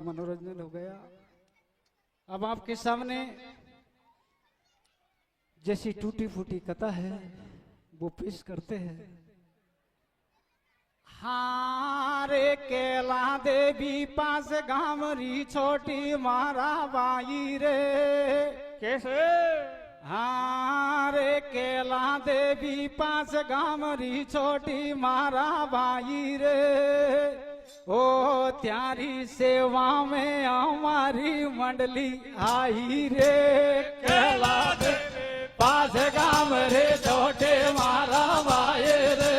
मनोरंजन हो गया। अब आपके सामने जैसी टूटी फूटी कथा है वो पेश करते हैं। हारे केला देवी पास गामरी छोटी मारा बाई रे। कैसे? हारे केला देवी पास गामरी छोटी मारा बाई रे। ओ त्यारी सेवा में हमारी मंडली आई रे। केला देवी पास गामरी छोटे मारा बाई रे।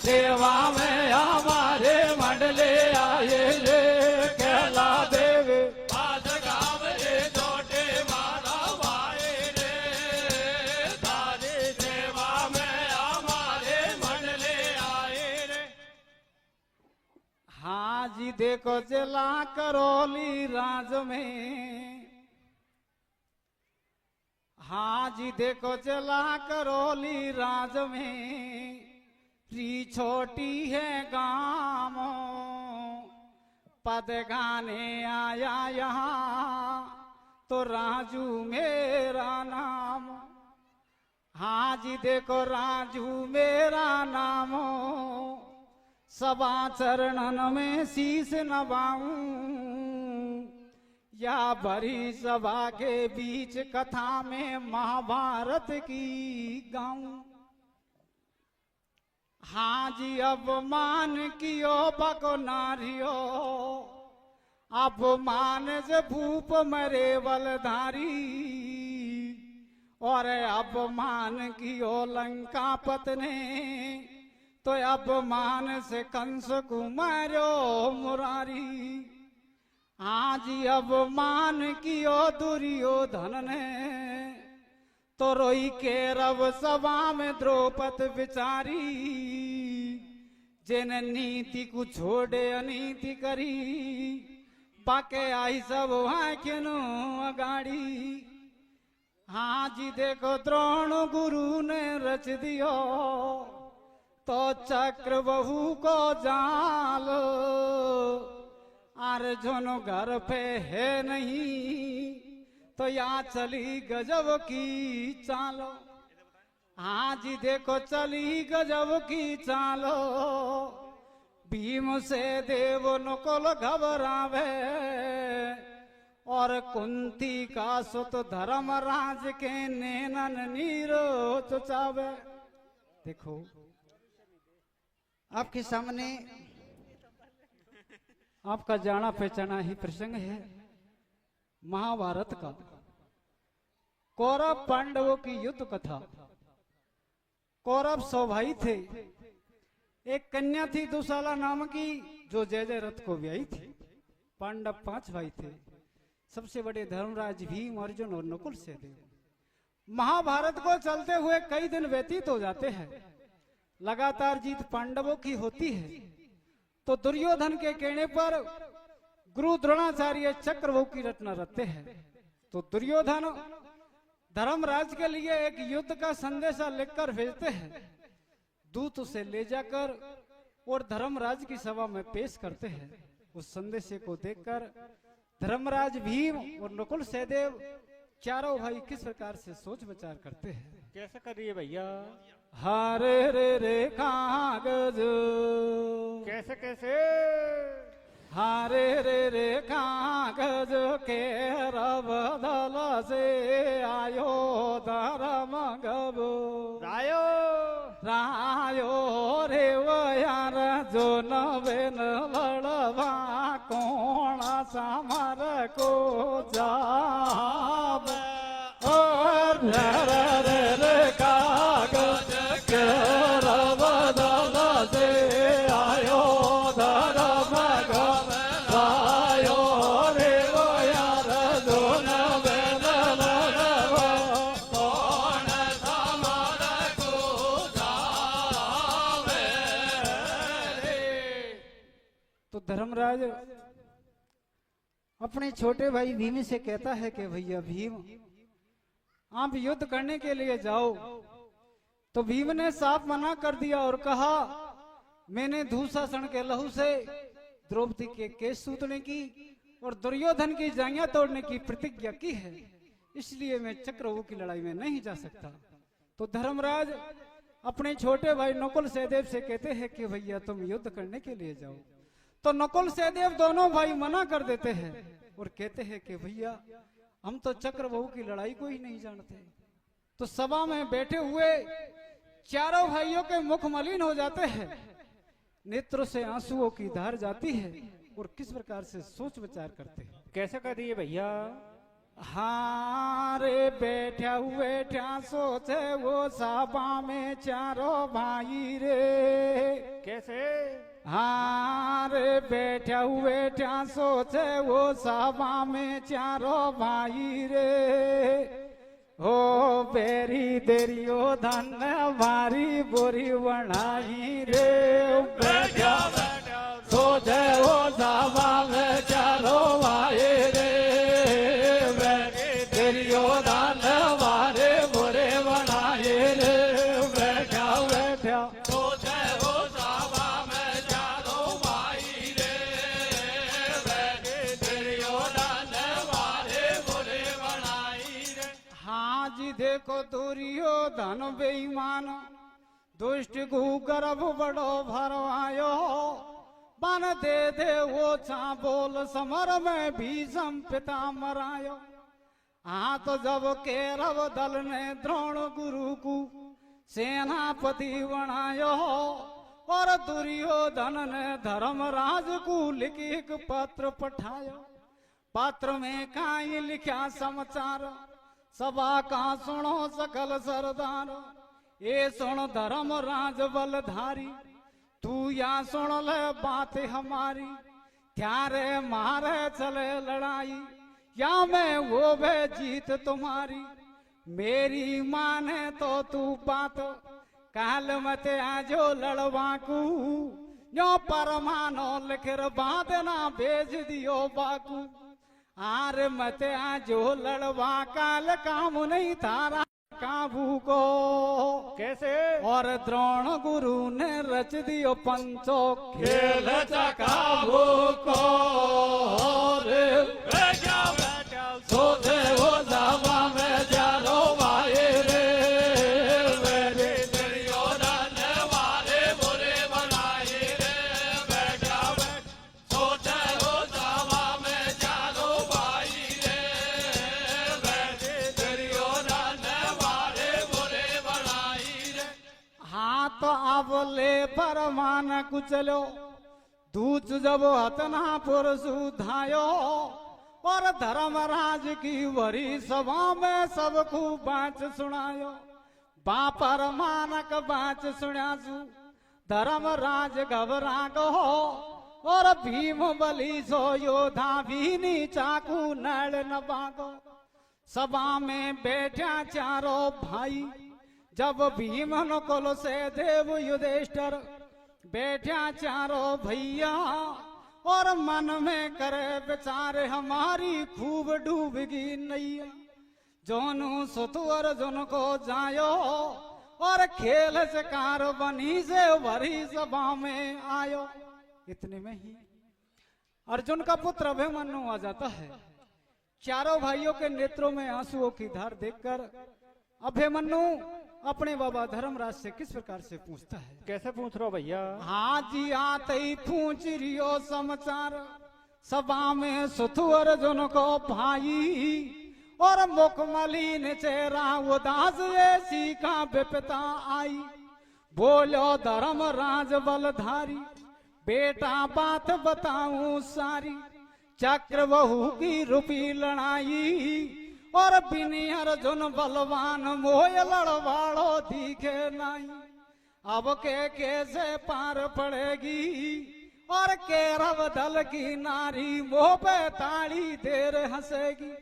सेवा में हमारे मंडले आए रे। केला देवी पास गाँव रे छोटे मारा भाई रे। तारी सेवा में हमारे मंडले आए रे। हाँ जी देखो जिला करौली राज में। हाँ जी देखो जिला करौली राज में। प्री छोटी है गाँव पद गाने आया यहाँ तो राजू मेरा नाम। हाँ जी देखो राजू मेरा नाम। सभा चरणन में शीश नवाऊं या भरी सभा के बीच कथा में महाभारत की गाऊं। हाँ जी अपमान कियो बको नारियो। अपमान से भूप मरे बलधारी। और अपमान कियो लंका पतने तो अपमान से कंस कुमारो मुरारी। हाँ जी अपमान कियो दुर्योधन ने तो रोई के रब सभा में द्रौपद बिचारी। जिन नीति को छोड़े अनीति करी बाके आई सब वहाँ क्यों अगाड़ी। हाँ जी देखो द्रोण गुरु ने रच दियो तो चक्र बहू को जाल। अर्जुन घर पे है नहीं तो या चली गजब की चालो। हाँ जी देखो चली गजब की चालो। भीम से देव नकुल घबरावे और कुंती का सुत धर्मराज के नैनन नीरो चुचावे। देखो आपके सामने आपका जाना पहचाना ही प्रसंग है महाभारत का। कौरव पांडवों की युद्ध कथा। कौरव 100 भाई थे। एक कन्या थी दुशाला नाम की जो जय जय रथ को ब्याही थी। पांडव 5 भाई थे। सबसे बड़े धर्मराज भीम अर्जुन और नकुल सहदेव। महाभारत को चलते हुए कई दिन व्यतीत हो जाते हैं। लगातार जीत पांडवों की होती है तो दुर्योधन के कहने पर गुरु द्रोणाचार्य चक्रव्यूह की रचना रचते हैं। तो दुर्योधन धर्मराज के लिए एक युद्ध का संदेशा लिखकर भेजते हैं। दूत उसे ले जाकर और धर्मराज की सभा में पेश करते हैं। उस संदेशे को देखकर धर्मराज भीम और नकुल सहदेव चारों भाई किस प्रकार से सोच विचार करते हैं। कैसे करिए भैया? हरे रे रे कागज। कैसे कैसे? हरे रे रे कागज के बदल से आयो धर्म गबो। रायो रायो रे वो यार जो नवेन लड़वा कौन समर को जाब। और रे रे कागज के बदल से आयो धर्म गबो। रायो रे वो यार जो नवेन लड़वा कौन समर को जावे रे। तो धर्मराज अपने छोटे भाई भीम से कहता है कि भैया भीम आप युद्ध करने के लिए जाओ। तो भीम ने साफ मना कर दिया और कहा मैंने दुशासन के लहू से द्रौपदी के केस सूतने की और दुर्योधन की जांघें तोड़ने की प्रतिज्ञा की है, इसलिए मैं चक्रव्यूह की लड़ाई में नहीं जा सकता। तो धर्मराज अपने छोटे भाई नकुल सहदेव से कहते हैं कि भैया तुम युद्ध करने के लिए जाओ। तो नकुल सहदेव दोनों भाई मना कर देते हैं और कहते हैं कि भैया हम तो चक्रव्यूह की लड़ाई को ही नहीं जानते। तो सभा में बैठे हुए चारों भाइयों के मुख मलिन हो जाते हैं, नेत्रों से आंसुओं की धार जाती है और किस प्रकार से सोच विचार करते हैं। कैसे कर दिए भैया? हाँ रे बैठा हुए ठा सोचे वो सभा में चारों भाई रे। कैसे? हाँ रे बैठा हुए ठा सोचे वो सभा में चारों भाई रे। हो बेरी देरियो धन भारी बोरी बनाई रे। बैठा सोचे वो सभा में चारों भाई रे। देरियो धन भारे बोरे बनाए रे। बैठा बैठा सोचे वो सभा में चारों भाई रे। देरियो धन भारे बोरे बनाई रे। हाँ जी देखो दुर्योधन बेईमान दुष्ट को गर्भ बड़ो भरवायो। बन दे दे वो चा बोल समर में भीषम पिता मरायो। हाँ तो जब केरव दल ने द्रोण गुरु को सेनापति बनायो और दुर्योधन ने धर्मराज को लिखी एक पत्र पठायो। पत्र में काई लिखा समाचार सभा का सुनो सकल सरदार। ये सुन धर्मराज बलधारी तू या सुन ले बात हमारी। त्यारे मारे चले लड़ाई या मैं वो वे जीत तुम्हारी। मेरी माने तो तू बात काल मत आजो लड़वाकू। जो परमानो लिखर बात ना भेज दियो बाकू। आर मत आजो लड़वा काल काम नहीं थारा काबू को। कैसे? और द्रोण गुरु ने रच दियो पंचो खेल काबू को। बैठा बैठा सोचे वो सभा में चारों भाई रे। देरियो धन भारे बोरे बनाए रे। बैठा बैठा सोचे वो सभा में चारों भाई रे। देरियो धन भारे बोरे बनाई रे। हाँ तो अब ले परमान कुचलो दूच जब हतना पुरसु धायो। और धर्मराज की वरी सभा में सबको बाच सुनायो। बापर मानक बाच सुनासु धर्मराज घबरा गो। और भीम बलि सो योधा भीनी चाकू नड़ न बागो। सभा में बैठा चारों भाई जब भीम नकुल सहदेव युधिष्ठिर बैठा चारों भैया। और मन में करे विचार हमारी खूब डूबगी नैया। जोनु सुतुअर जुन को जायो और खेल शिकार बनी से भरी सभा में आयो। इतने में ही अर्जुन का पुत्र अभिमन्यु आ जाता है। चारों भाइयों के नेत्रों में आंसुओं की धार देखकर अभिमन्यु अपने बाबा धर्मराज से किस प्रकार से पूछता है। कैसे पूछ रहे हो भैया? हाँ जी आते ही पूछ रियो समाचार सभा में सुथु अर्जुन को भाई। और मुख मलिन चेहरा उदास ऐसी का विपता आई। बोलो धर्मराज बलधारी बेटा बात बताऊं सारी। चक्रव्यूह की रूपी लड़ाई और बिनी अर्जुन बलवान मोय लड़वाड़ो दिखे नहीं। अब के कैसे पार पड़ेगी और केरव दल की नारी मोह पे ताड़ी देर हंसेगी।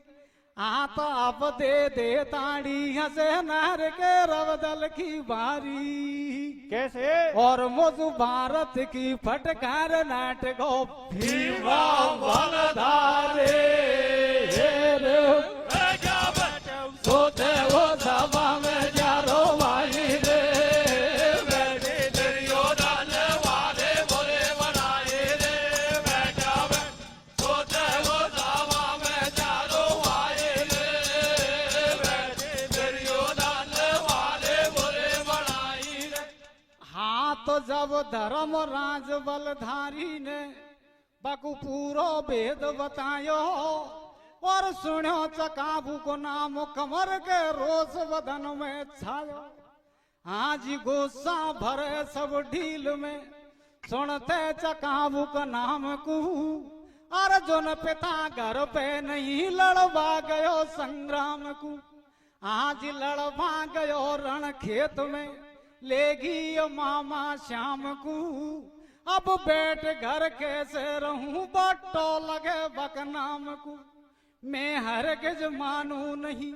आ तो अब दे दे ताड़ी हंसे नार केरव दल की बारी। कैसे? और मुझ भारत की फटकार नाटको भीमा बलधारे। सोते वो सभा में चारों भाई रे। देरियो धन भारे बोरे बनाए रे। धर्म राज बलधारी ने बाकू पूरो भेद बतायो और सुनो चकाबू को नाम कमर के रोज बदन में छायो। आज गुस्सा भरे सब ढील में सुनते चकाबू का नाम कू अर्जुन पिता घर पे नहीं लड़वा गयो संग्राम को। आज लड़वा गयो रण खेत में लेगी मामा श्याम को। अब बैठ घर कैसे रहूं बट्टो लगे बकनाम को। मैं हरगिज मानू नहीं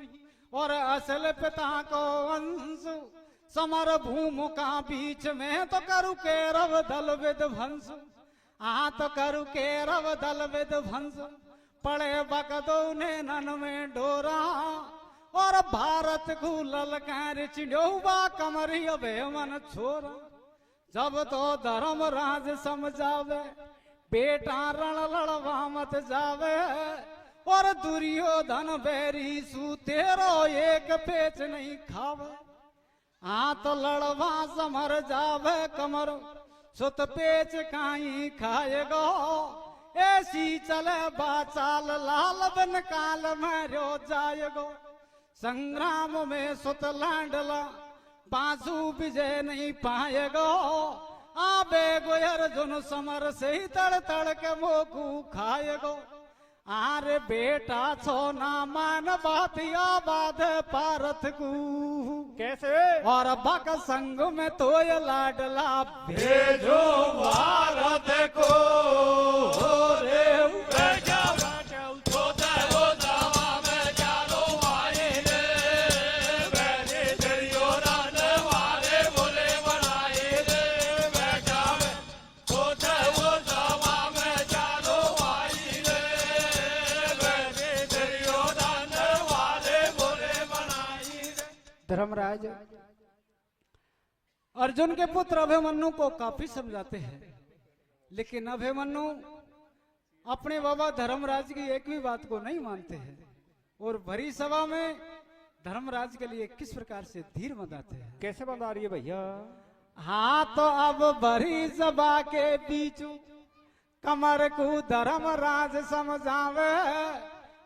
और असल पिता को अंश समर भूमि का बीच में तो करू केरव दल विध्वंस। तो करू केरव दल विध्वंस पड़े बकदो ने नन में डोरा और भारत को ललकार चिड़ौबा कमरी अबे मन छोरा। जब तो धर्म राज समझावे बेटा रण लड़वा मत जावे और दुर्योधन बैरी सू तेरो एक पेच नहीं खावे। तो लड़वा समर जावे कमर सुत पेच काई खाएगो। ऐसी चले बाचाल लाल बन काल मारो जाएगो। संग्राम में सुत लाडला बाजू विजय नहीं पाएगो। आबे गोयर जुन समर से ही तड़ तड़ के मोकू खाएगो। आरे बेटा छो ना मान बात या बाध पारथ को कैसे और बक संग में तो ये लाडला भेजो भारत को रे बेटा छोटे हो जावा में चालो आए रे बेटे तेरियो रान वाले बोले बनाए रे बेटा छोटे हो जावा में चालो आए रे बेटे तेरियो रान वाले बोले बनाए रे। धर्मराज अर्जुन के पुत्र अभिमन्यु को काफी समझाते हैं, लेकिन अभिमन्यु अपने बाबा धर्मराज की एक भी बात को नहीं मानते हैं और भरी सभा में धर्मराज के लिए किस प्रकार से धीर बंधाते हैं। कैसे बंधा रही है भैया? तो अब भरी सभा के बीच कमर को धर्मराज समझावे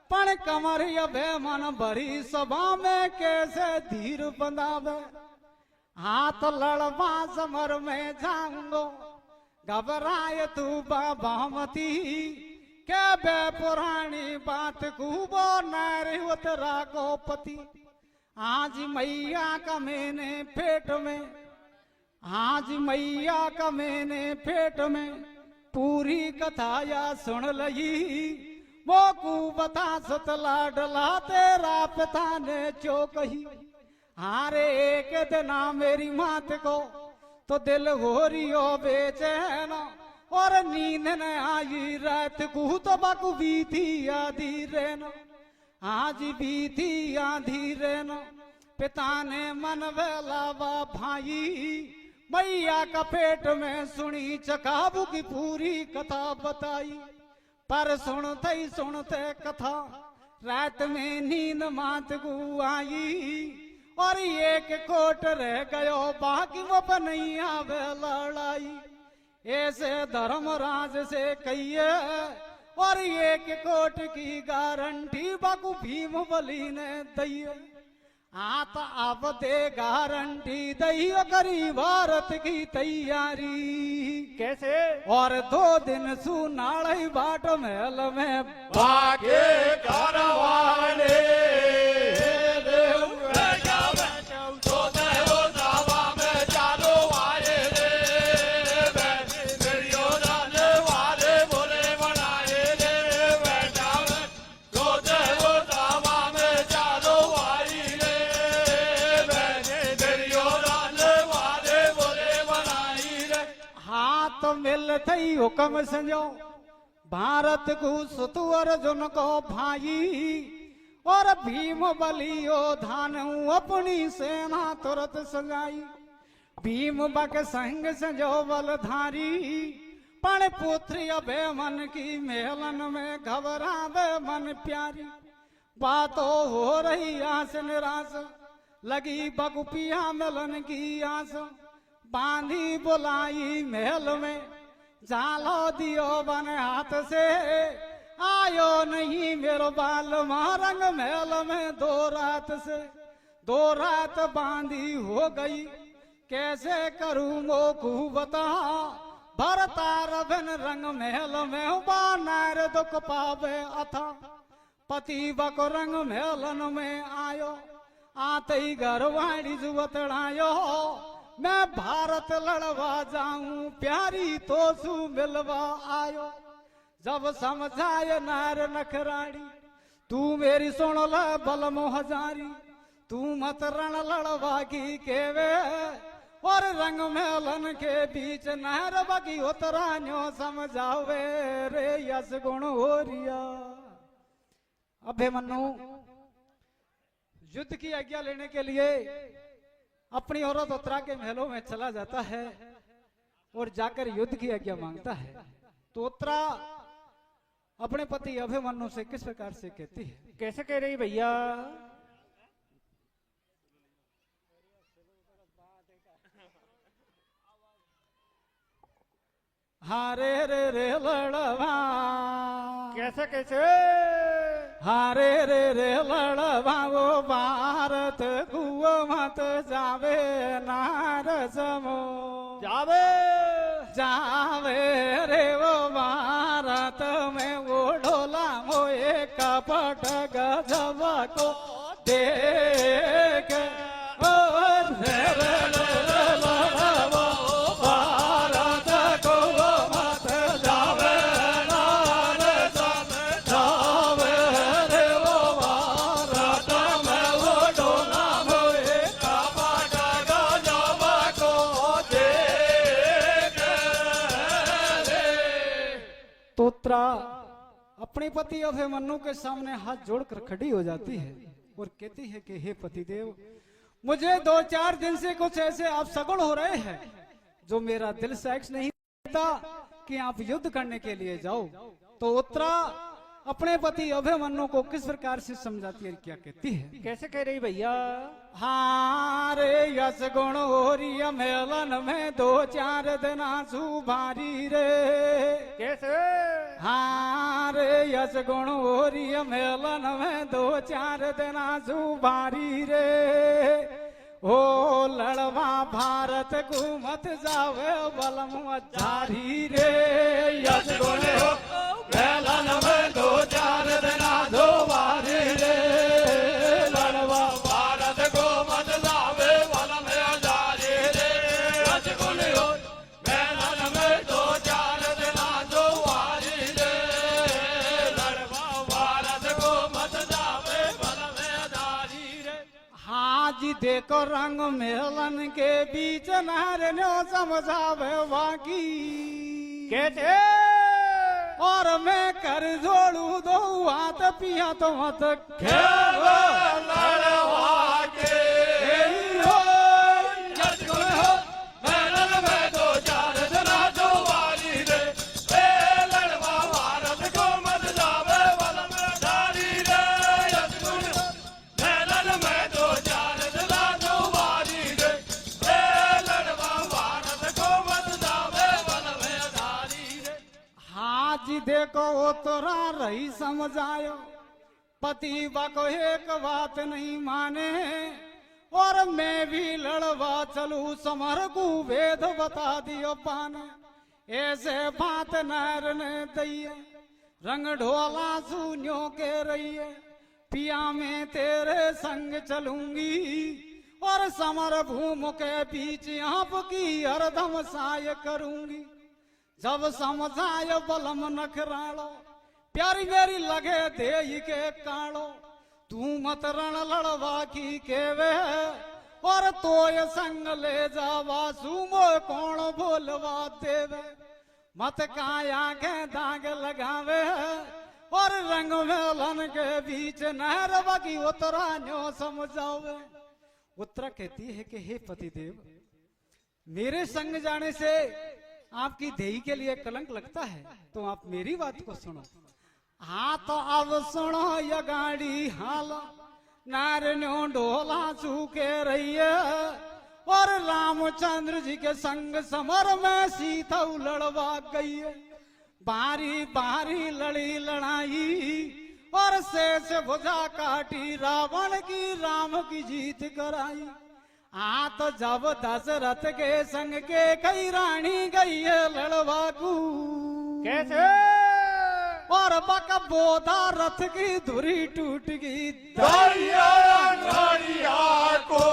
पण कमर अभिमन भरी सभा में कैसे धीर बंधावे। तो लड़वा समर में जाऊंगो घबराए तू बाबामती के बे पुरानी बात खूबो नारी उतरा को पति। आज मैया का मैंने पेट में आज मैया का मैंने पेट में पूरी कथा या सुन लई। वो को बता सत लाडला तेरा पिता ने चो कही। हारे एक दिन मेरी मात को तो दिल हो रियो बेचैन और नींद न आई रात को तो बकु बीती आधी रहना। आज बीती आधी रहना पिता ने मन वेलावा भाई मैया का पेट में सुनी चकाबू की पूरी कथा बताई। पर सुनते कथा रात में नींद मात को आई और एक कोट रह गयो बाकी वो नहीं आवे लड़ाई। ऐसे धर्मराज से कहिए और एक कोट की गारंटी बाकू भीम बली ने दिए। तो अब दे गारंटी दई करी भारत की तैयारी कैसे? और 2 दिन सुनाड़ी बाट महल में भागे कारवाने थई हुक्म संजो भारत को सुतु अर्जुन को भाई और भीम बलियो धान अपनी सेना तुरंत सजाई। भीम बक संग संजो बलधारी पण पुत्री अभे मन की मेलन में घबरावे मन प्यारी। बातों हो रही आस निराश लगी बगुपिया मिलन की आस। बांधी बुलाई महल में, झालो दियो बन हाथ से, आयो नहीं मेरो बाल रंग महल में 2 रात से। 2 रात बांधी हो गई, कैसे करूं मोकू बता, भरता रबन रंग महल में, बानर दुख पावे अथा। पति बको रंग महलन में आयो, आते ही घर वाणी जुवतड़ायो, मैं भारत लड़वा जाऊं प्यारी तो सू मिलवा आयो। जब समझाए नार नखराड़ी, तू मेरी सुन ल बल मोहजारी, तू मत रण लड़वा की केवे, और रंग मेलन के बीच नहर बगी उतरान्यो समझावे रे यस गुण होरिया। अभिमन्यु युद्ध की आज्ञा लेने के लिए अपनी औरत उत्तरा के महलों में चला जाता है और जाकर युद्ध की आज्ञा मांगता है। तो उत्तरा अपने पति अभिमन्यु से किस प्रकार से कहती है? कैसे कह रही भैया? हारे रे रे लड़वा, कैसे कैसे? हारे रे रे लड़वा, वो भारत कुआ मत जावे नार समो, जावे जावे रे वो भारत में, वो ढोला मोए कपट गजब को देख, और रे रे लड़वा भारत को मत जावे नार समो, जावे रे वो भारत में, वो ढोला मोए कपट गजब को देख रे। तो उत्तरा अपने पति अभिमन्यु के सामने हाथ जोड़कर खड़ी हो जाती है और कहती है कि हे पतिदेव, मुझे 2-4 दिन से कुछ ऐसे अपशगुन हो रहे हैं जो मेरा दिल साक्ष नहीं देता कि आप युद्ध करने के लिए जाओ। तो उत्तरा अपने पति अभिमन्यु को किस प्रकार से समझाती है, क्या कहती है? कैसे कह रही भैया? हारे यस गुण होरी मेलन में 2-4 दिन आंसू भारी रे, कैसे? हारे यस गुण होरी मेलन में 2-4 दिन आंसू भारी रे, ओ लड़वा भारत को मत जावे बलम जारी रे, यस गुण हो मेलन में 2-4 दिन आंसू भारी रे, लड़वा भारत को मत जावे बल में जारी रे, यस गुण हो मेलन में 2-4 दिन आंसू भारी रे, लड़वा भारत को मत जावे बल में जारी रे। हाजी देखो रंग मेलन के बीच नहर नो समझावे बाकी, कैसे? और मैं कर जोड़ू 2 हाथ पिया तो मत खेल लड़वा के हो, यस गुण हो मेलन में 2-4 दिन आंसू भारी रे, लड़वा भारत को मत जावे बल में जारी रे, यस गुण हो मेलन में 2-4 दिन आंसू भारी रे, लड़वा भारत को मत जावे बल में जारी रे। हाजी देखो उतरा रही समझायो, पति बाको एक बात नहीं माने, और मैं भी लड़वा चलू समर को वेद बता दियो पाने, ऐसे बात नर ने दइए रंग ढोला सुनियो के रहिए, पिया में तेरे संग चलूंगी, और समर भूमि के बीच आपकी हरदम साय करूंगी। जब समझाय बलम नखरालो, प्यारी मेरी लगे दे के कालो, तू मत रण लड़वा की केवे, और तोय संग ले जावा सुमो कौन बोलवा देवे, मत काया के दाग लगावे, और रंग मेलन के बीच नहर बगी उतरा न्यो समझावे। उत्तरा कहती है कि हे पतिदेव, मेरे संग जाने से आपकी देही के लिए कलंक लगता है, तो आप मेरी बात को सुनो। हाँ तो अब सुनो ये गाड़ी हाल, नार न्यो ढोला चूके रही है, और रामचंद्र जी के संग समर में सीता लड़वा गई है। बारी बारी लड़ी लड़ाई और शेष भुजा काटी रावण की राम की जीत कराई। तो जब दशरथ के संग के कई रानी गई है लड़वा को कैसे और बक बोधा रथ की धुरी टूट गई। दरिया नारिया को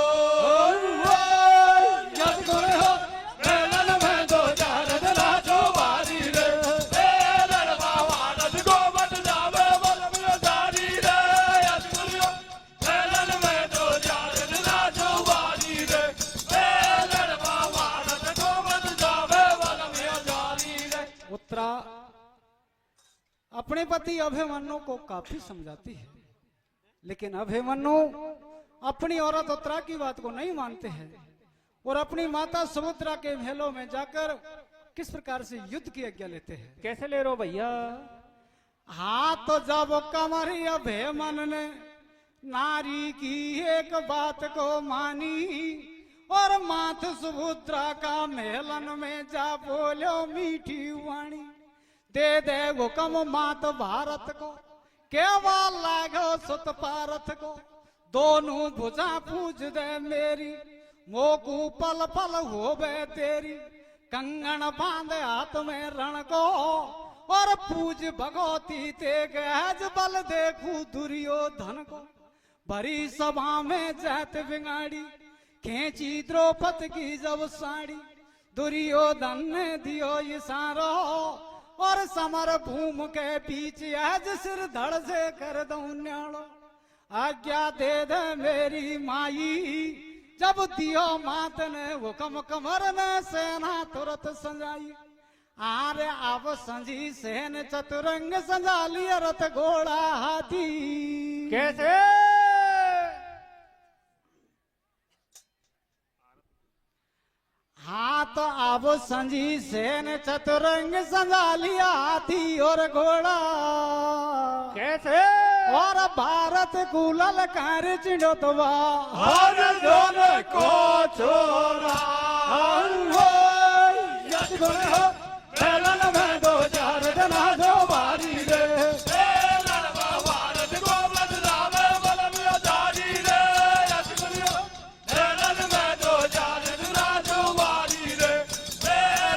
मेलन में दो चार दिला जो बारी रे लड़वा वारस को मत जावे बल में जारी रे मेलन में दो चार दिला जो बारी रे लड़वा वारस को मत जावे बल में जारी रे। उत्तरा अपने पति अभिमन्यु को काफी समझाती है, लेकिन अभिमन्यु अपनी औरत उत्तरा की बात को नहीं मानते हैं और अपनी माता सुभद्रा के महलों में जाकर किस प्रकार से युद्ध की आज्ञा लेते हैं। कैसे ले रो भैया। तो जब कमरी अभिमन्यु ने नारी की एक बात को मानी और मात सुभद्रा का मेलन में जा बोलो मीठी वाणी। दे दे हुक्म मात भारत को केवल लागो सुत पारथ को। दोनों भुजा पूज दे मेरी मोकू पल पल होवे तेरी। कंगन बांध हाथ में रण को और पूज भगवती ते गज बल देखू दुर्योधन को। भरी सभा में जात बिगाड़ी खेची द्रौपदी की जब साड़ी। दुर्योधन ने दियो इशारा और समर भूमि के बीच आज सिर धड़ से कर दूं न्याणो। आज्ञा दे दे मेरी माई। जब दियो मात ने हुक्म कमर ने सेना तुरंत संजाई। आरे अब संजी सेन चतुरंग संजा लिया रथ घोड़ा हाथी। कैसे तो अब संजी सेन चतुरंग संजा लिया हाथी और घोड़ा। कैसे और भारत कुलल कर चिड़ोतवा हर जोन को छोरा मेलन में दो चार जना जो बारी रे लड़वा भारत को मत जावे बल में जारी रे मेलन में दो चार जना जो बारी रे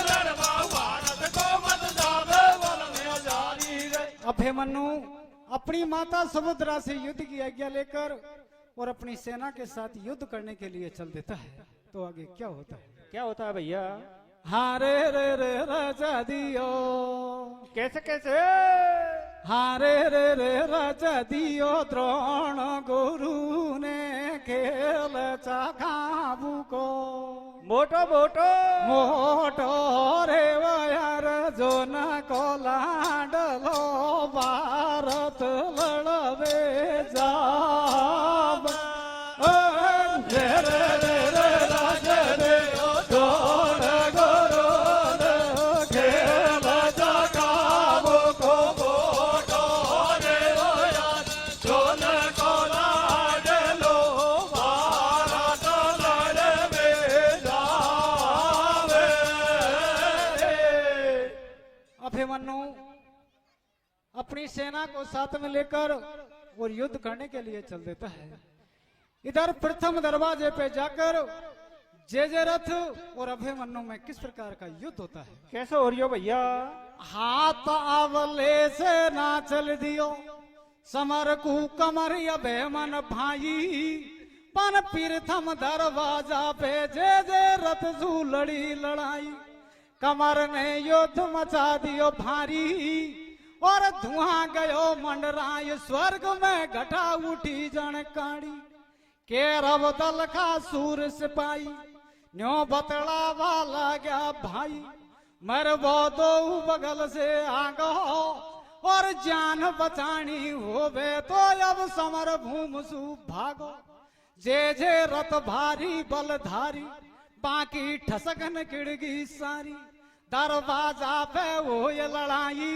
लड़वा भारत को मत जावे बल में जारी रे। अभिमन्यु अपनी माता सुभद्रा से युद्ध की आज्ञा लेकर और अपनी सेना के साथ युद्ध करने के लिए चल देता है। तो आगे क्या होता है। क्या होता है भैया। हारे रे रे राजा दियो। कैसे कैसे हारे रे रे राजा दियो। द्रोण गुरु ने खेल चाखाबू को। मोटो मोटो मोटो रे यार जो न को लाडलो भारत लड़वे जाब। रे रे रे रे राजा रे द्रोण गुरु ने खेल काबू को मोटो रे यार जो न को लाडलो भारत लड़वे जावे। अभिमन्यु अपनी सेना को साथ में लेकर और युद्ध करने के लिए चल देता है। इधर प्रथम दरवाजे पे जाकर जय रथ और अभिमन्यु में किस प्रकार का युद्ध होता है। कैसे हो रही हो भैया। हाथ आवले से ना चल दियो समर कु कमर अभिमन भाई। पन प्रथम दरवाजा पे जय रथ जू लड़ी लड़ाई। कमर ने युद्ध मचा दियो भारी और धुआं गयो मंडराय। स्वर्ग में घटा उठी जनकाड़ी के रव दल का सूर सिपाही। न्यो बतला वाला गया भाई मरबो दो बगल से आगो और जान बचानी होवे तो अब समर भूम सु भागो। जे रथ भारी बलधारी बाकी ठसकन किड़गी सारी। दरवाजा पे वो ये लड़ाई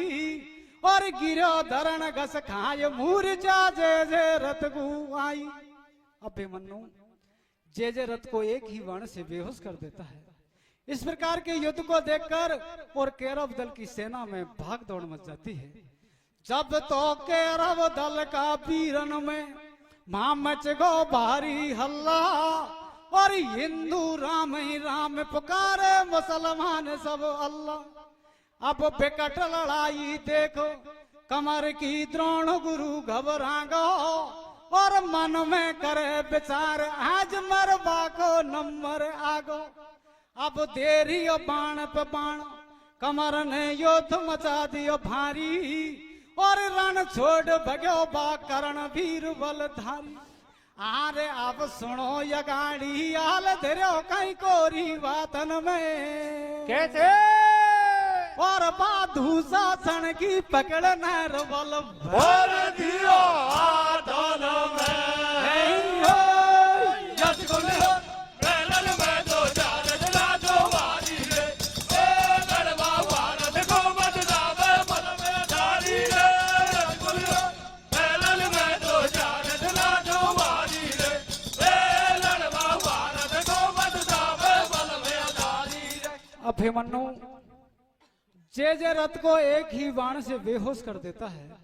और गिरो धरण घस खाए मूर्छा जे रथ गु आई। अभिमन्यु जय रथ को एक ही बाण से बेहोश कर देता है। इस प्रकार के युद्ध को देखकर और कौरव दल की सेना में भाग दौड़ मच जाती है। जब तो कौरव दल का वीरन में मां मच गो भारी हल्ला, और हिंदू राम ही राम पुकारे मुसलमान सब अल्लाह। अब बिकट लड़ाई देखो कमर की द्रोण गुरु घबरा गो, और मन में करे विचार आज मरबा को नंबर आगो। अब देरी बाण पे बाण कमर ने युद्ध मचा दियो भारी, और रण छोड़ भगो बा करण वीर बलधारी। आरे अब सुनो ये गाड़ी आल धरो कहीं कोरी वातन में कैसे और बाधू शासन की पकड़ नर बल भर दियो आदन में यश गुण हो मेलन में दो चार जना जो वारी रे ए लड़वा वारद को मत जावे मन में धारी रे यश गुण हो मेलन में दो चार जना जो वारी रे ए लड़वा वारद को मत जावे मन में धारी रे। अभिमन्यु जय रथ को एक ही बाण से बेहोश कर देता है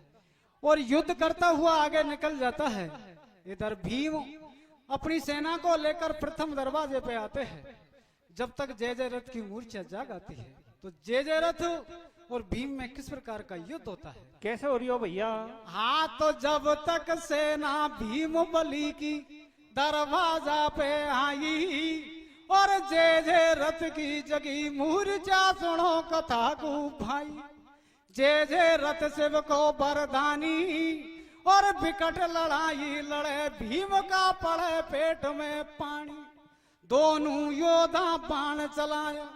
और युद्ध करता हुआ आगे निकल जाता है। इधर भीम अपनी सेना को लेकर प्रथम दरवाजे पे आते हैं। जब तक जय रथ की मूर्छा जाग आती है तो जय रथ और भीम में किस प्रकार का युद्ध होता है। कैसे हो रही हो भैया। हाँ तो जब तक सेना भीम बली की दरवाजा पे आई, और जय रथ की जगी मूर्छा सुनो कथा को भाई। जय रथ शिव को बरदानी और विकट लड़ाई लड़े भीम का पड़े पेट में पानी। दोनों योद्धा बाण चलाया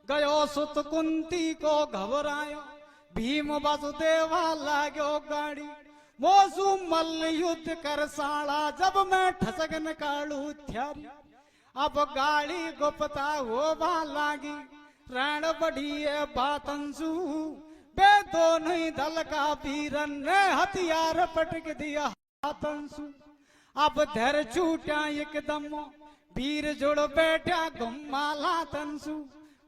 गयो सुत कुंती को घबराया। भीम वसुदेवा लागो गाड़ी मोसू मल्ल युद्ध कर साड़ा। जब मैं ठसक निकालू थ्यारी अब गाड़ी गुप्ता हो लागी रण बढ़ी बातंसु। बे दोनों ही दल का वीरन ने हथियार पटक दिया हाथंसु। अब धर छूटा एकदम वीर जुड़ बैठा गुम्माला तंसु।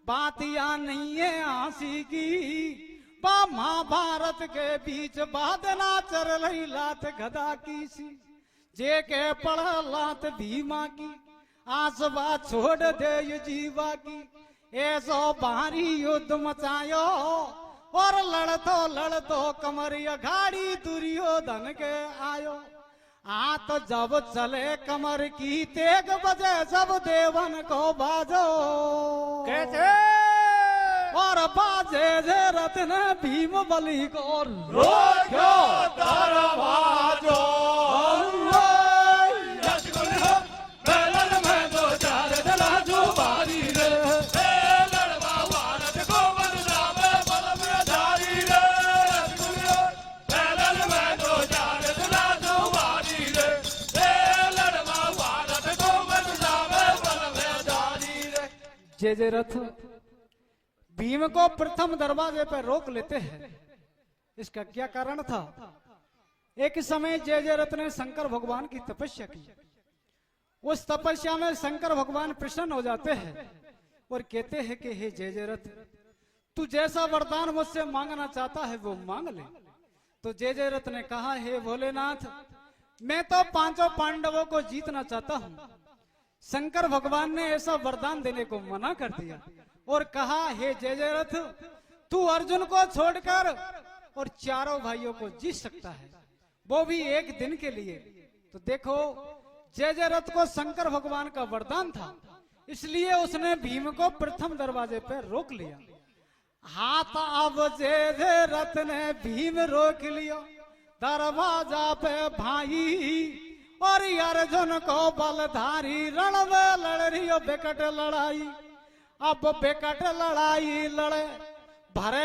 बातिया नहीं है आंसी की बा महाभारत के बीच बादना चर रही लात गदा की सी। जे के पढ़ लात भीमा की आसबा छोड़ दे जीवा की। ऐसो भारी युद्ध मचायो और लड़तो कमर अघाड़ी दुर्योधन के आयो। आ तो जब चले कमर की तेग बजे सब देवन को बाजो। कैसे और बाजे जे रथ ने भीम बली को रोक्यो दरवाजो यश गुण हो मेलन में दो चार जना जो वारी रे ए लड़वा वारद को मत जावे बल में धारी रे यश गुण हो मेलन में दो चार जना जो वारी रे ए लड़वा वारद को मत जावे बल में धारी रे। जय रथ भीम को प्रथम दरवाजे पर रोक लेते हैं। इसका क्या कारण था। एक समय जय रथ ने शंकर भगवान की तपस्या की। उस तपस्या में शंकर भगवान प्रसन्न हो जाते हैं और कहते हैं कि हे जय रथ तू जैसा वरदान मुझसे मांगना चाहता है वो मांग ले। तो जय रथ ने कहा हे भोलेनाथ मैं तो पांचों पांडवों को जीतना चाहता हूँ। शंकर भगवान ने ऐसा वरदान देने को मना कर दिया और कहा हे जय रथ तू अर्जुन को छोड़कर और चारों भाइयों को जीत सकता है, वो भी एक दिन के लिए। तो देखो जय रथ को शंकर भगवान का वरदान था, इसलिए उसने भीम को प्रथम दरवाजे पर रोक लिया। हाथ अब जय रथ ने भीम रोक लिया दरवाजा पे भाई। और अर्जुन को बलधारी रण में लड़ रही हो बिकट लड़ाई। अब बिकट लड़ाई लड़े भरे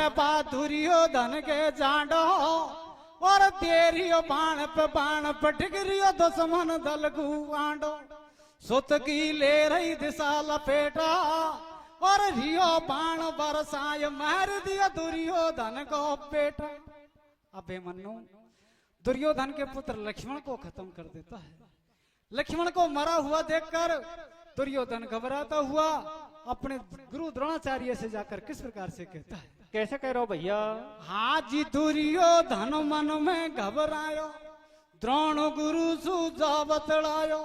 दुर्योधन के जाडो। और तेरियो बाण पे बाण पटक रियो दुश्मन दल को आंडो। सुत की ले रही दिशा लपेटा और रियो बाण बरसाय मार दिया दुर्योधन को पेटा। अभिमन्यु दुर्योधन के पुत्र लक्ष्मण को खत्म कर देता है। लक्ष्मण को मरा हुआ देखकर दुर्योधन घबराता हुआ अपने गुरु द्रोणाचार्य से जाकर किस प्रकार से कहता है? कैसे कह रहे हो भैया? हाँ जी, दुर्योधन मन में घबरायो, द्रोण गुरु सुझा बतलायो,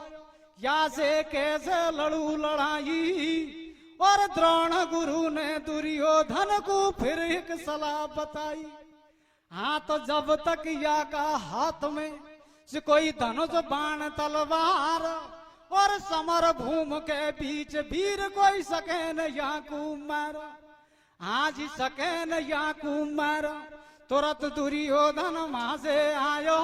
या से कैसे लड़ू लड़ाई। और द्रोण गुरु ने दुर्योधन को फिर एक सलाह बताई। हाँ, तो जब तक या का हाथ में से कोई धनुष बाण तलवार और समर भूमि के बीच वीर कोई सके न या कुमार। आज सके न या कुमार, तुरंत दुर्योधन वहां से आयो।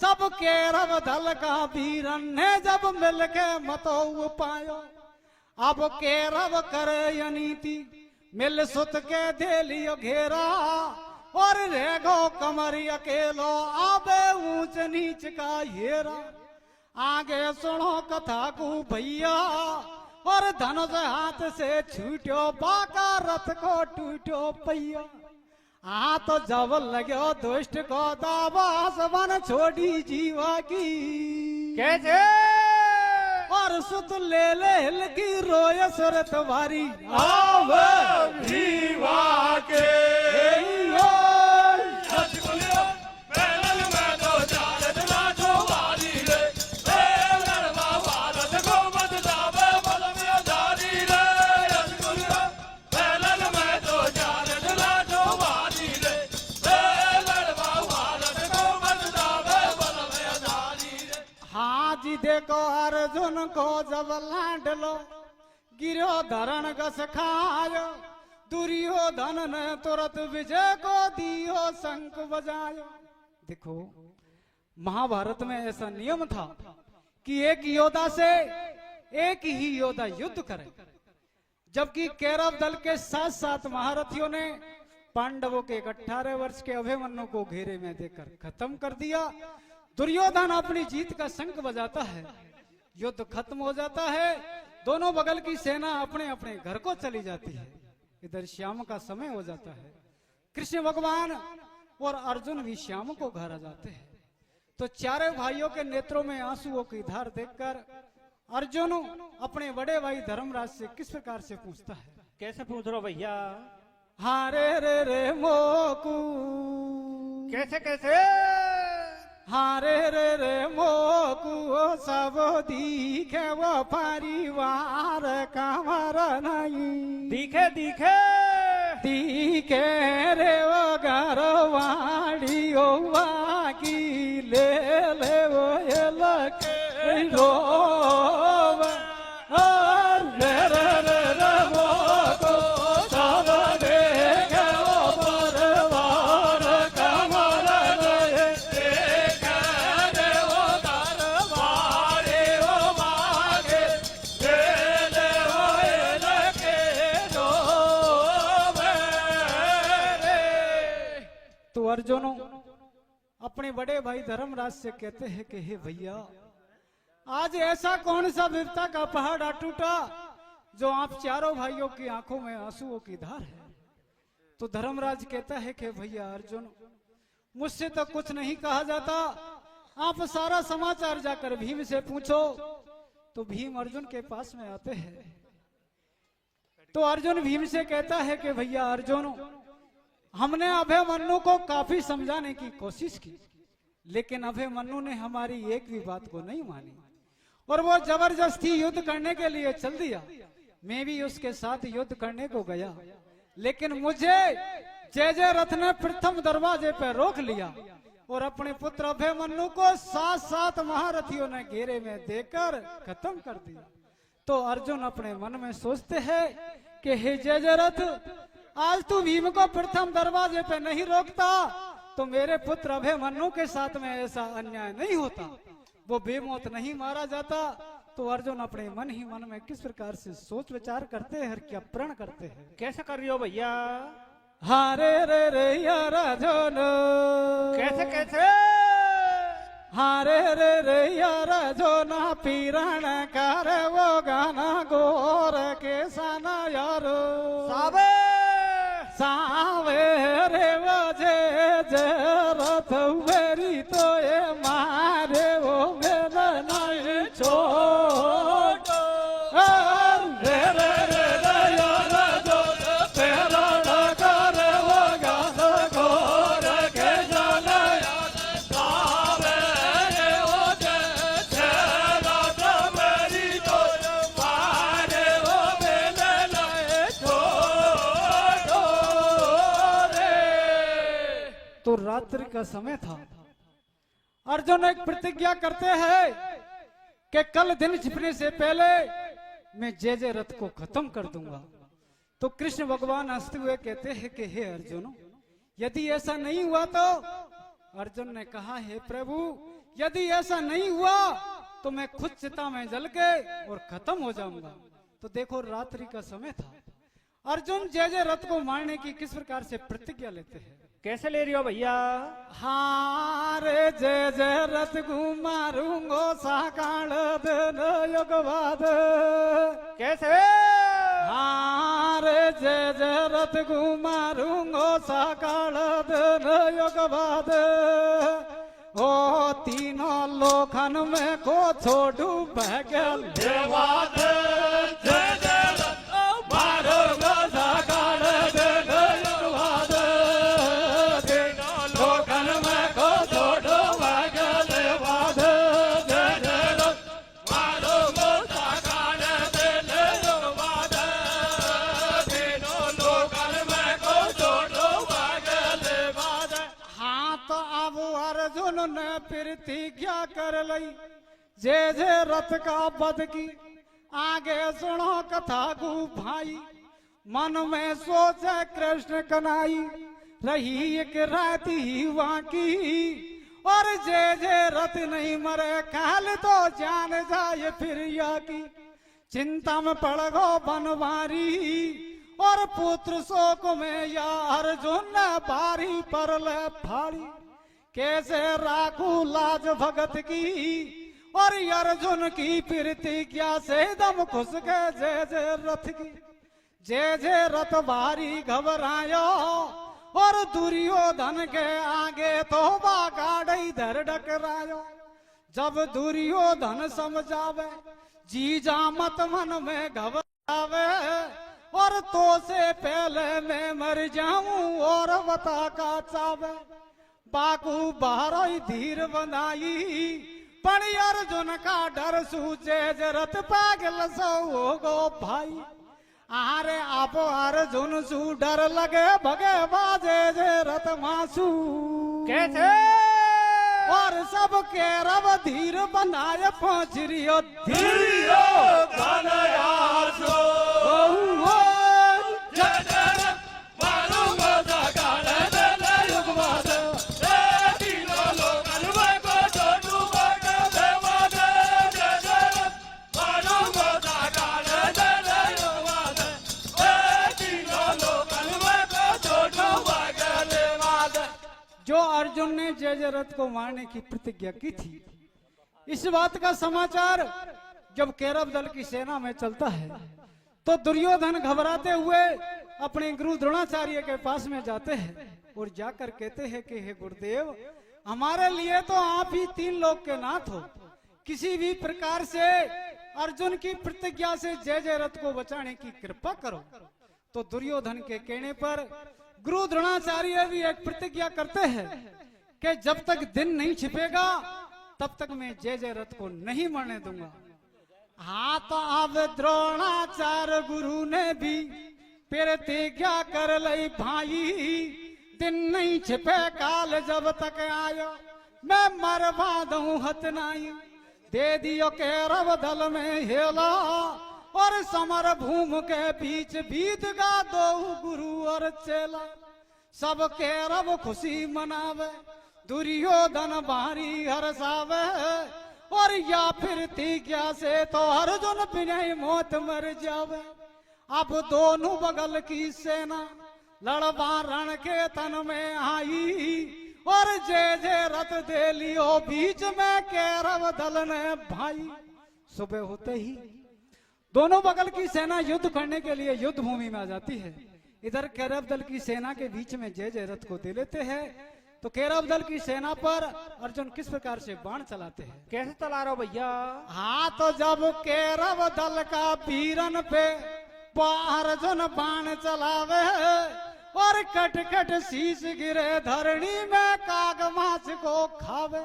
सब केरव दल का वीरन ने जब मिलके मतो पायो। अब केरव करे नीति मिल सुत के दे लियो घेरा। और रेगो कमरी अकेलो आबे ऊंच नीच का हेरा। आगे सुनो कथा को भैया, और धनुष हाथ से छूटो बाका रथ को टूटो पैया। आ तो जब लगो दुष्ट को दाबास बन छोड़ी जीवा की। कैसे? और सुत ले ले हिल की रोय सुरत वारी आवे जीवा के रसगुल्ले बैलन में दो चार जना जो वाली रे। लड़वा भारत को मत जावे बल में जारी रे। रसगुल्ले बैलन में दो चार जना जो वाली रे। लड़वा भारत को मत जावे बल में जारी रे। हाँ जी, देखो अर्जुन को जब लाडलो गिरो धरण गस खायो। दुर्योधन ने तुरंत विजय को दियो शंख बजायो। देखो, महाभारत में ऐसा नियम था कि एक योद्धा से एक ही योद्धा युद्ध करे। जबकि कौरव दल के 7 महारथियों ने पांडवों के 18 वर्ष के अभिमन्यु को घेरे में देकर खत्म कर दिया। दुर्योधन अपनी जीत का शंख बजाता है, युद्ध खत्म हो जाता है। दोनों बगल की सेना अपने अपने घर को चली जाती है। इधर श्याम का समय हो जाता है। कृष्ण भगवान और अर्जुन भी श्याम को घर आ जाते हैं। तो चारों भाइयों के नेत्रों में आंसुओं की धार देखकर अर्जुन अपने बड़े भाई धर्मराज से किस प्रकार से पूछता है? कैसे पूछ रहे हो भैया? हाँ रे मोकू। कैसे कैसे? हाँ रे मोकू सब दिखे वो परिवार कमर नहीं। दिखे दिखे दिखे रे वो घरवाड़ी की ले ले वो ये लगे रो। अर्जुन अपने बड़े भाई धर्मराज से कहते हैं कि हे भैया, आज ऐसा कौन सा विपदा का पहाड़ आ टूटा जो आप चारों भाइयों की आंखों में आंसुओं की धार है। तो धर्मराज कहता है कि भैया अर्जुन, मुझसे तो कुछ नहीं कहा जाता, आप सारा समाचार जाकर भीम से पूछो। तो भीम अर्जुन के पास में आते हैं। तो अर्जुन भीम से कहता है कि भैया अर्जुन, हमने अभिमन्यु को काफी समझाने की कोशिश की, लेकिन अभिमन्यु ने हमारी एक भी बात को नहीं मानी और वो जबरदस्ती युद्ध करने के लिए चल दिया। मैं भी उसके साथ युद्ध करने को गया, लेकिन मुझे जय रथ ने प्रथम दरवाजे पर रोक लिया और अपने पुत्र अभिमन्यु को 7 महारथियों ने घेरे में देकर खत्म कर दिया। तो अर्जुन अपने मन में सोचते हैं कि हे जय रथ, आज तू भीम को प्रथम दरवाजे पे नहीं रोकता तो मेरे पुत्र अभिमन्यु के साथ में ऐसा अन्याय नहीं होता, वो बेमौत नहीं मारा जाता। तो अर्जुन अपने मन ही मन में किस प्रकार से सोच विचार करते हैं, क्या प्रण करते हैं? कैसे कर रही हो भैया? हाँ रे यार अर्जुन। कैसे कैसे? हाँ रे यार अर्जुन, पीरण कर वो गाना गोर के सना यार साबे सावे रे वजे रथ मेरी तो ये मारे वो मेरा नहीं रात्रि का समय था। अर्जुन एक प्रतिज्ञा करते हैं कि कल दिन छिपने से पहले मैं जय रथ को खत्म कर दूंगा। तो कृष्ण भगवान हंसते हुए कहते हैं कि हे अर्जुन, यदि ऐसा नहीं हुआ तो? अर्जुन ने कहा, हे प्रभु, यदि ऐसा नहीं हुआ तो मैं खुद चिता में जल के और खत्म हो जाऊंगा। तो देखो रात्रि का समय था। अर्जुन जय रथ को मारने की किस प्रकार से प्रतिज्ञा लेते हैं। कैसे ले रही हो भैया? हारे जय रथ को मारूंगो साकाल दिन युग बाद। कैसे? हारे जय रथ को मारूंगो साकाल दिन युग बाद। ओ तीनों लोखन में को छोड़ू बहगल देवाद जय जय रथ मारूंगो साकाल दिन युग बाद। तीनों लोकन में को छोड़ू बहगल देवाद जय जय रथ मारूंगो साकाल दिन युग बाद। तीनों लोकन में को छोड़ू बहगल देवाद। हाँ तो अब अर्जुन ने प्रतिज्ञा कर लई जय रथ का वध की। आगे सुनो कथा गु भाई, मन में सोचे कृष्ण कनाई। रही एक रात ही वाकी और जय रथ नहीं मरे काल तो जान जाए फिर या की। चिंता में पड़ गो बनवारी और पुत्र शोक में या अर्जुन ने बारी पर ले फाड़ी। कैसे राखू लाज भगत की और अर्जुन की प्रतिज्ञा से दम खुश के जय रथ की। जय रथ भारी घबरायो और दुर्योधन के आगे तो बागाड़ इधर डकरायो। जब दुर्योधन समझावे जीजा मत मन में घबरावे और तो से पहले मैं मर जाऊं और बता का चावे। बाकू बारो धीर बनाई पण अर्जुन का डर सूचे जरत पागल सो हो गो भाई। आरे आप अर्जुन सू डर लगे भगे बाजे जे रथ मासू। कैसे? और सब के रब धीर बनाए पहुंच रियो धीरो धनयासो जय जय रथ मारूंगो साकाल दिन युग बाद। तीनों लोकन में को छोड़ू बहगल देवाद जय जय रथ मारूंगो साकाल दिन युग बाद। तीनों लोकन में को छोड़ू बहगल देवाद। जो अर्जुन ने जय रथ को मारने की प्रतिज्ञा की थी, इस बात का समाचार जब कौरव दल की सेना में चलता है तो दुर्योधन घबराते हुए अपने गुरु द्रोणाचार्य के पास में जाते हैं और जाकर कहते हैं कि हे गुरुदेव, हमारे लिए तो आप ही तीन लोग के नाथ हो। किसी भी प्रकार से अर्जुन की प्रतिज्ञा से जय रथ को बचाने की कृपा करो। तो दुर्योधन के कहने पर गुरु द्रोणाचार्य भी एक प्रतिज्ञा करते हैं कि जब तक दिन नहीं छिपेगा तब तक मैं जय रथ को नहीं मरने दूंगा। हाँ तो अब द्रोणाचार्य गुरु ने भी प्रतिज्ञा कर लई भाई। दिन नहीं छिपे काल जब तक आयो मैं मरवा दूं हतनाई। दे दियो कौरव दल में हेला और समर भूमि के बीच बीत गा दो गुरु और चेला। सब कौरव खुशी मनावे दुर्योधन भारी हर्षावे और या फिर प्रतिज्ञा से तो अर्जुन बिना मौत मर जावे। अब दोनों बगल की सेना लड़वा रण के तन में आई और जय रथ दे लियो बीच में कौरव दल ने भाई। सुबह होते ही दोनों बगल की सेना युद्ध करने के लिए युद्ध भूमि में आ जाती है। इधर कौरव दल की सेना के बीच में जय रथ को दे लेते हैं। तो कौरव दल की सेना पर अर्जुन किस प्रकार से बाण चलाते हैं। कैसे चला रहे हो भैया? हाँ तो जब कौरव दल का वीरन पे अर्जुन बाण चलावे और कट कट शीश गिरे धरणी में काग माछ को खावे।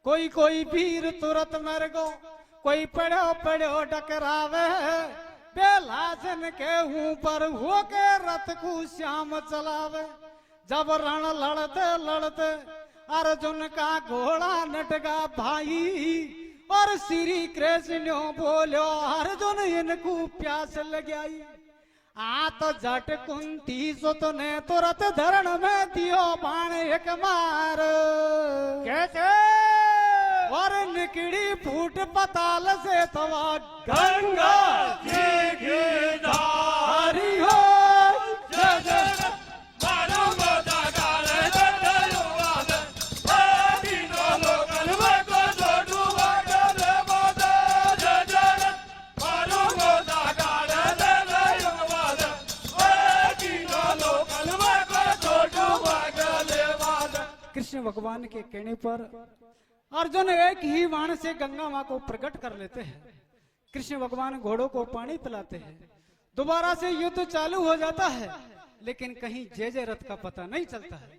कोई कोई वीर तुरंत मर गो, कोई पड़ो पड़ो टकरावे। बेलासन के ऊपर होके रथ को श्याम चलावे। जब रण लड़ते लड़ते अर्जुन का घोड़ा नटगा भाई और श्री कृष्ण बोलो अर्जुन इनको प्यास लगाई। आ तो जट कुंती सुत ने तुरंत धरण में दियो बाण एक मार। कैसे और निकड़ी फूट पताल से तवा गंगा जी की धार हरि हो जय जय मानो गोदा गाले जय युवाद ए तीनों लोकन में को जोड़ुआ गले माता जय जय मानो गोदा गाले जय युवाद ए तीनों लोकन में को जोड़ुआ गले माता। कृष्ण भगवान के कहने पर अर्जुन एक ही बाण से गंगा माँ को प्रकट कर लेते हैं। कृष्ण भगवान घोड़ों को पानी पिलाते हैं। दोबारा से युद्ध चालू हो जाता है, लेकिन कहीं जय रथ का पता नहीं चलता है।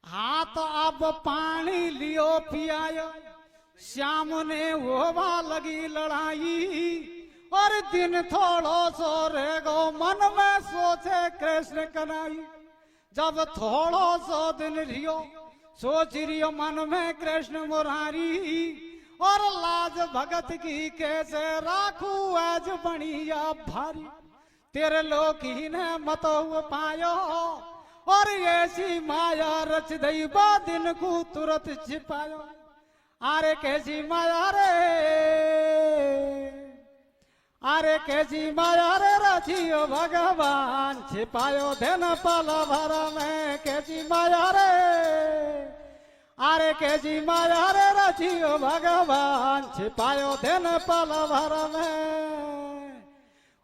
हाथ अब पानी लियो पियायो, श्याम ने होवा लगी लड़ाई और दिन थोड़ो सो रह गो मन में सोचे कृष्ण कनाई। जब थोड़ो सो दिन रियो सोच रियो मन में कृष्ण मुरारी और लाज भगत की कैसे राखू आज बनिया भारी। तेरे लोग ही ने मत पायो और ऐसी माया रच दई बा दिन को तुरंत छिपायो। अरे कैसी माया रे, अरे कैसी माया रे रचियो भगवान छिपायो धन पल भर में। कैसी माया रे, अरे कैसी माया रे रचियो भगवान छिपायो धन पल भर में।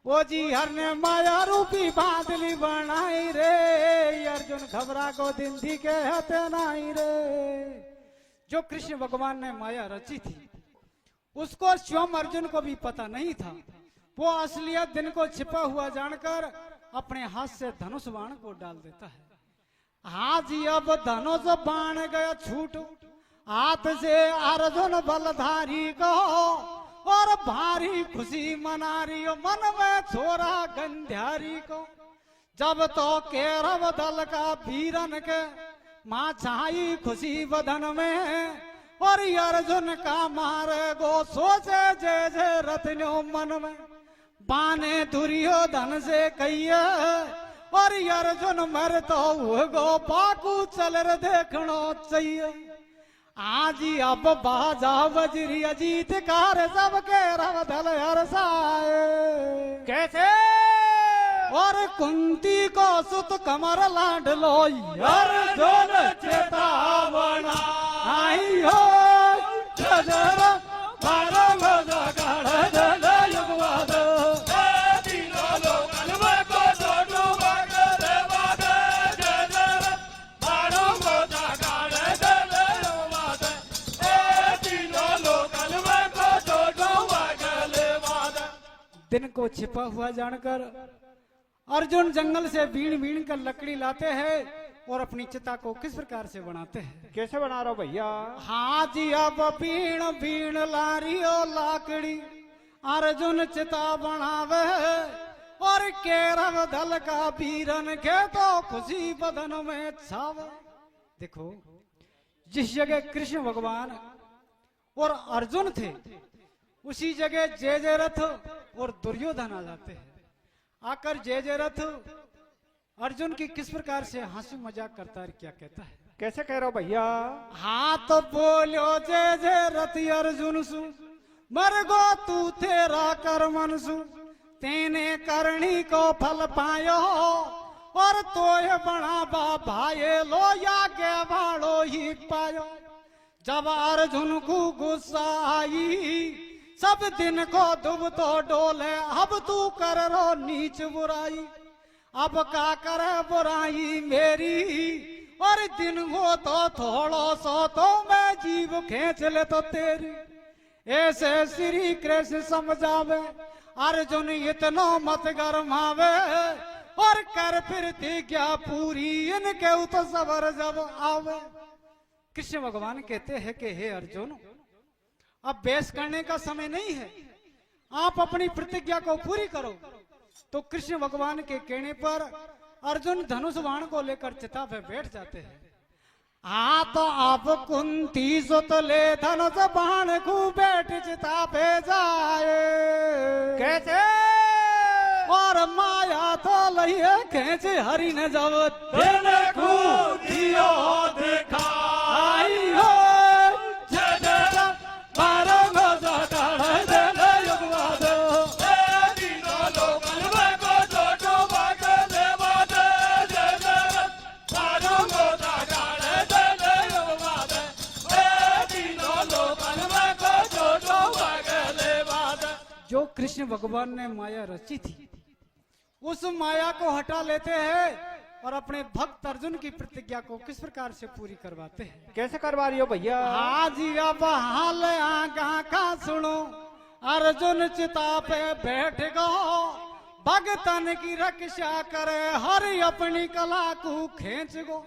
वो जी हर ने माया रूपी बादली बनाई रे, अर्जुन घबरा को दिन थी कहते नहीं रे। जो कृष्ण भगवान ने माया रची थी उसको स्वयं अर्जुन को भी पता नहीं था। वो असलियत दिन को छिपा हुआ जानकर अपने हाथ से धनुष बाण को डाल देता है। हाँ जी अब धनुष बाण गया छूट हाथ से अर्जुन बलधारी को और भारी खुशी मना रही मन में छोरा गंध्यारी को। जब तो केरव दल का वीरन के माँ छाई खुशी बदन में और अर्जुन का मारे गो सोचे जय जय रत्नो मन में। बाने दुर्योधन से कहिए और अर्जुन मर तो गो पाकू चल र देखनो चाहिए। आज अब बाजा बजरी अजीत कार सबके रवदल हरसाए। कैसे और कुंती को सुत कमर लाड लो अर्जुन चेतावना आई हो जजर मारो गोदा गाले जय युवाद ए तीनों लोकन में को जोड़ुआ गले माता जय जय मारो गोदा गाले जय युवाद ए तीनों लोकन में को जोड़ुआ गले माता। दिन को छिपा हुआ जानकर अर्जुन जंगल से बीण बीण कर लकड़ी लाते हैं और अपनी चिता को किस प्रकार से बनाते हैं। कैसे बना रहा हो भैया। हाँ जी अब बीण बीण लारियो लाकड़ी अर्जुन चिता बनावे और केरव दल का वीरन के तो खुशी बदन में छावे। देखो जिस जगह कृष्ण भगवान और अर्जुन थे उसी जगह जय जय रथ और दुर्योधन आ जाते हैं। आकर जय जय रथ अर्जुन की किस प्रकार से हंसी मजाक करता है, क्या कहता है। कैसे कह रहे हो भैया। हाथ बोलो जय जय रथ अर्जुन सु मर गो तू तेरा कर मन सु तेने करणी को फल पायो और तोय बना बा भाई लो या के भाड़ो ही पायो। जब अर्जुन को गुस्सा आई सब दिन को दुब तो डोले अब तू कर रो नीच बुराई। अब का करे बुराई मेरी और दिन हो तो थोड़ो सो तो मैं जीव खींच ले तो तेरी। ऐसे श्री कृष्ण समझावे अर्जुन इतनो मत गरमावे और कर फिरती क्या पूरी इनके तो सबर जब आवे। कृष्ण भगवान कहते हैं कि हे अर्जुन अब बहस करने का समय नहीं है, आप अपनी प्रतिज्ञा को पूरी करो। तो कृष्ण भगवान के कहने पर अर्जुन धनुष बाण को लेकर चिता पे बैठ जाते हैं। हाँ तो अब कुंती सुत ले धनुष बाण को बैठ चिता पे जाए। कैसे? और माया तो लइए खेच हरि न जब तेने कूदियो दिखाई हो जय जय मारो गो जटाड़ देले युगवाद तीनों लोकन में को छोटो भाग देवा दे जय जय मारो गो जटाड़ देले युगवाद तीनों लोकन में को छोटो भाग देवा दे। जो कृष्ण भगवान ने माया रची थी उस माया को हटा लेते हैं और अपने भक्त अर्जुन की प्रतिज्ञा को किस प्रकार से पूरी करवाते हैं। कैसे करवा रही हो भैया? आज अब हाल आगा का सुनो, अर्जुन चिता पे बैठ गो, भगतन की रक्षा करे हरि अपनी कला को खींच गो।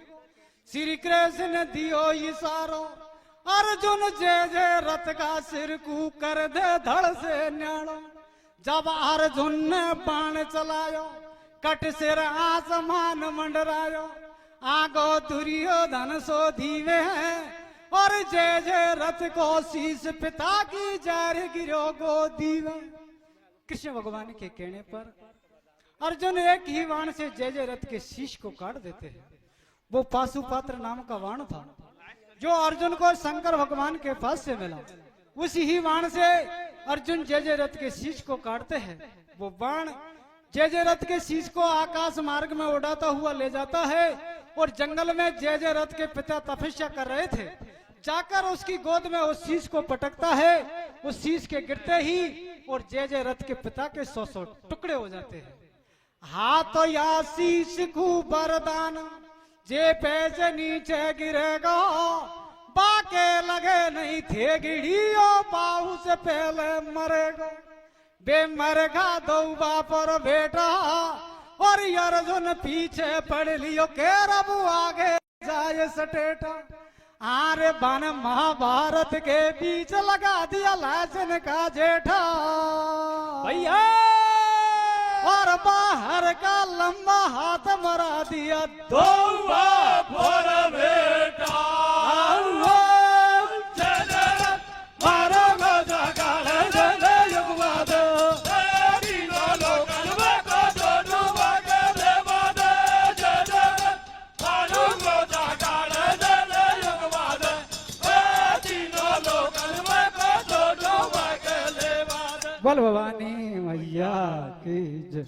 श्री कृष्ण दियो इशारो, अर्जुन जय जय रथ का सिर को कर दे धड़ से न्याणो। जब अर्जुन ने बाण चलायो, कट सिर आसमान मंडरायो, आगो दुर्योधन सो धीवे हैं, और जय जय रथ को शीश पिता की जार गिरो गोदी में। कृष्ण भगवान के कहने पर अर्जुन एक ही बाण से जय जय रथ के शीश को काट देते हैं। वो पाशुपात्र नाम का बाण था जो अर्जुन को शंकर भगवान के पास से मिला। उसी ही बाण से अर्जुन जय जय रथ के शीश को काटते हैं। वो बाण जय जय रथ के शीश को आकाश मार्ग में उड़ाता हुआ ले जाता है और जंगल में जय जय रथ के पिता तपस्या कर रहे थे, जाकर उसकी गोद में उस शीश को पटकता है। उस शीश के गिरते ही और जय जय रथ के पिता के 100 टुकड़े हो जाते हैं। हाथ या शीश को वरदान, जे पैज नीचे गिरेगा, बाके लगे नहीं थे गिड़ियो, बाहू से पहले मरेगा। बे मरेगा दो बाप और बेटा, और अर्जुन पीछे पड़ लियो के रब आगे जाए सटेटा। आरे बन महाभारत के बीच लगा दिया लाशन का जेठा भैया और बाहर का लंबा हाथ मरा दिया दो बाप और बेटा जय जय मारो गो जगाड़ देले युगवाद तीनों लोकन में को छोटो भाग देवा दे जय जय मारो गो जगाड़ देले युगवाद तीनों लोकन में को छोटो भाग देवा दे। बोल भवानी मैया की जय।